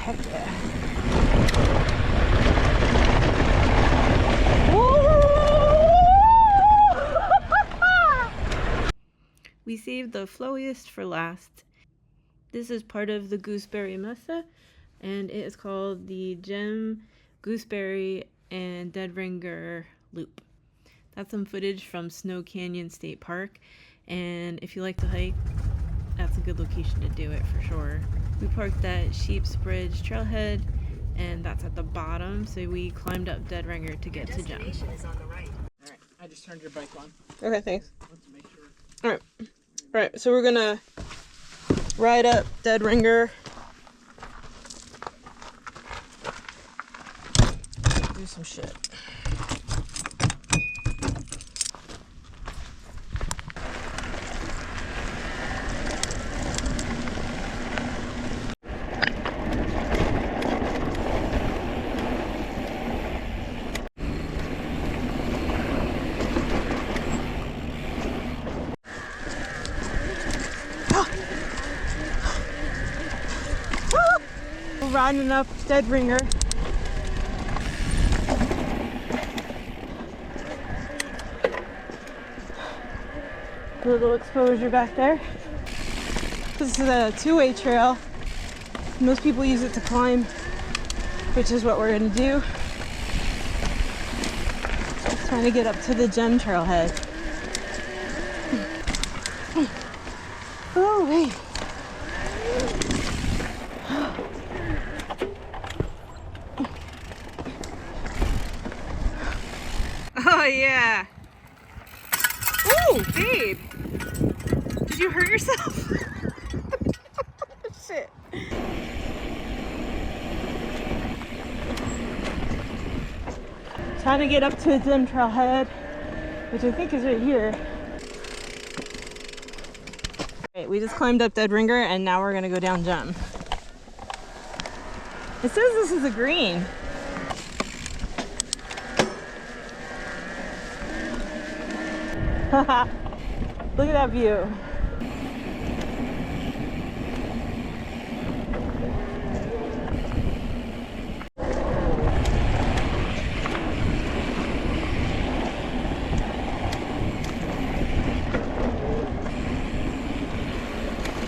Heck yeah. We saved the flowiest for last. This is part of the Gooseberry Mesa, and it is called the JEM Gooseberry and Dead Ringer Loop. That's some footage from Snow Canyon State Park, and if you like to hike, that's a good location to do it for sure. We parked at Sheep's Bridge Trailhead, and that's at the bottom, so we climbed up Dead Ringer to get to JEM. Alright, I just turned your bike on. Okay, thanks. Let's make sure. Alright. Alright, so we're gonna ride up Dead Ringer. Do some shit. We're riding up Dead Ringer. A little exposure back there. This is a two-way trail. Most people use it to climb, which is what we're gonna do. Trying to get up to the JEM trailhead. Oh, wait. Oh, yeah. Ooh, babe. Did you hurt yourself? Shit. Trying to get up to the JEM trailhead, which I think is right here. Okay, we just climbed up Dead Ringer, and now we're gonna go down JEM. It says this is a green. Look at that view.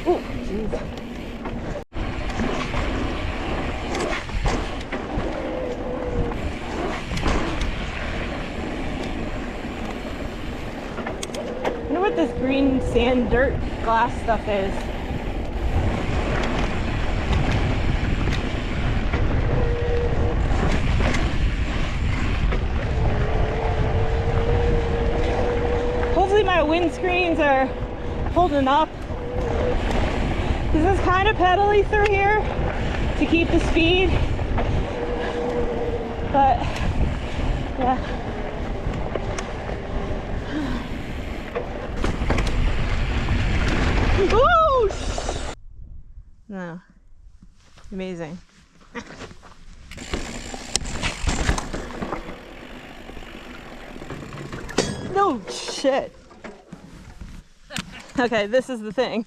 Oh, jeez. I wonder what this green sand, dirt, glass stuff is. Hopefully my windscreens are holding up. This is kind of pedally through here to keep the speed, but yeah. Ooh! No. Amazing. No shit. Okay, this is the thing.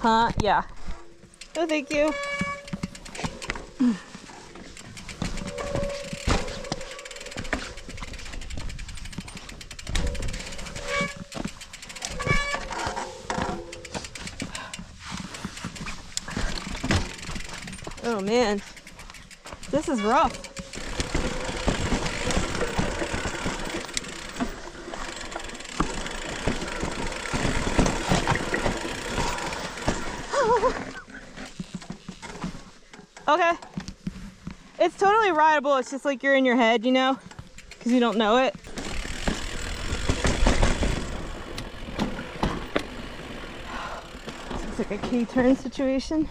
Huh? Yeah. Oh, thank you. Oh man, this is rough. Okay. It's totally rideable. It's just like you're in your head, you know, because you don't know it. It's like a K-turn situation.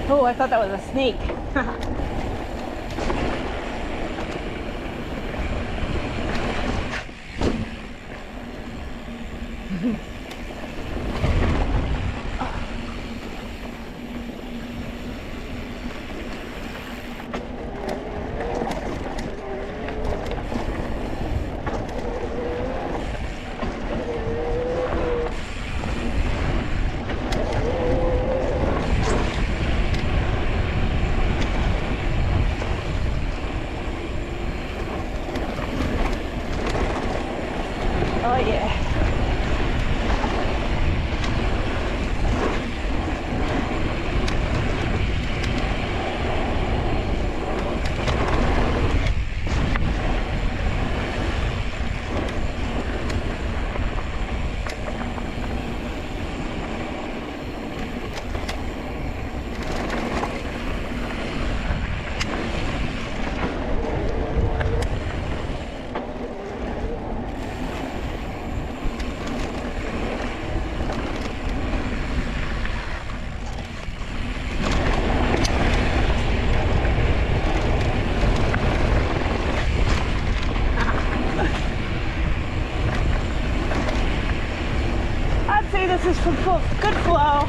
Oh, I thought that was a snake. Oh yeah. I'd say this is for good flow.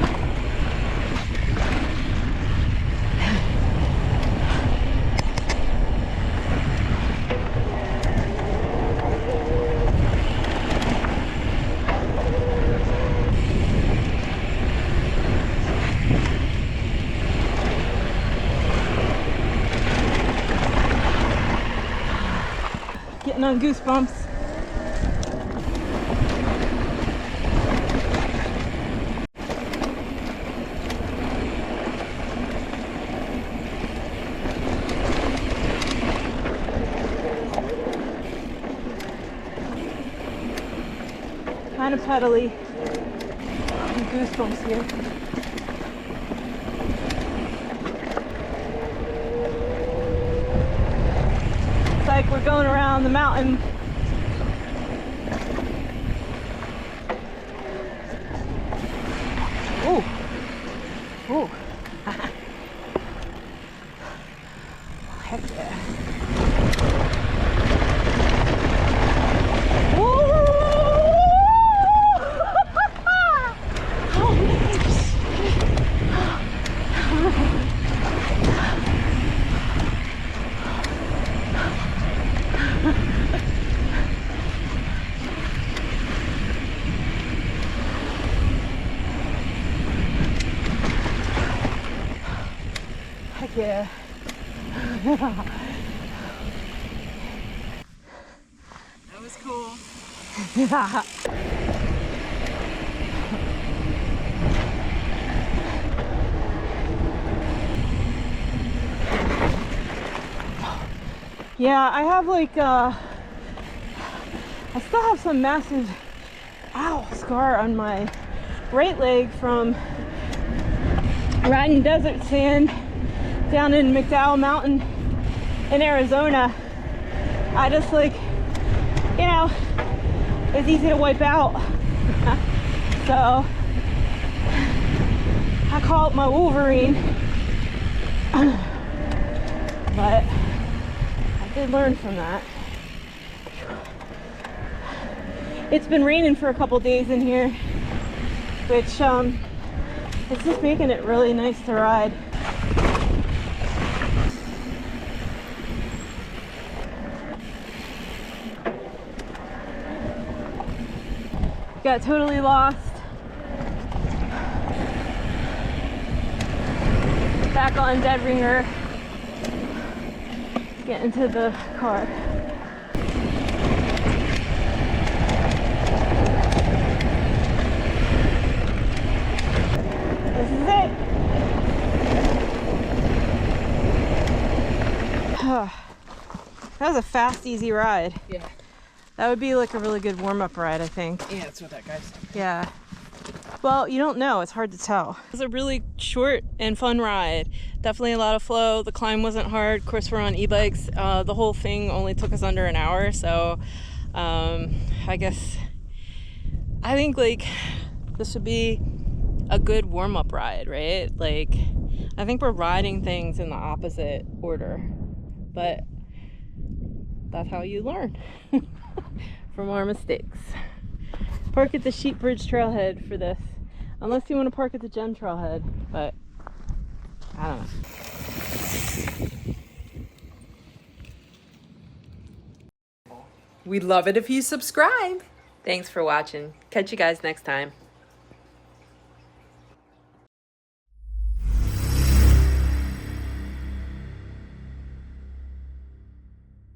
Getting on Goosebumps. Kind of pedally. Goosebumps here. It's like we're going around the mountain. Ooh. Ooh. Heck yeah. Heck yeah. That was cool. Yeah, I have like I still have some massive scar on my right leg from riding desert sand down in McDowell Mountain in Arizona. I just like, you know, it's easy to wipe out. So I call it my Wolverine. But I did learn from that. It's been raining for a couple days in here, which it's just making it really nice to ride. Got totally lost. Back on Dead Ringer. Get into the car. This is it. That was a fast, easy ride. Yeah. That would be like a really good warm-up ride, I think. Yeah, that's what that guy said. Yeah. Well, you don't know. It's hard to tell. It was a really short and fun ride. Definitely a lot of flow. The climb wasn't hard. Of course, we're on e-bikes. The whole thing only took us under an hour. So I think like this would be a good warm-up ride, right? Like, I think we're riding things in the opposite order. But that's how you learn from our mistakes. Park at the Sheep Bridge Trailhead for this. Unless you want to park at the JEM Trailhead, but I don't know. We'd love it if you subscribe. Thanks for watching. Catch you guys next time.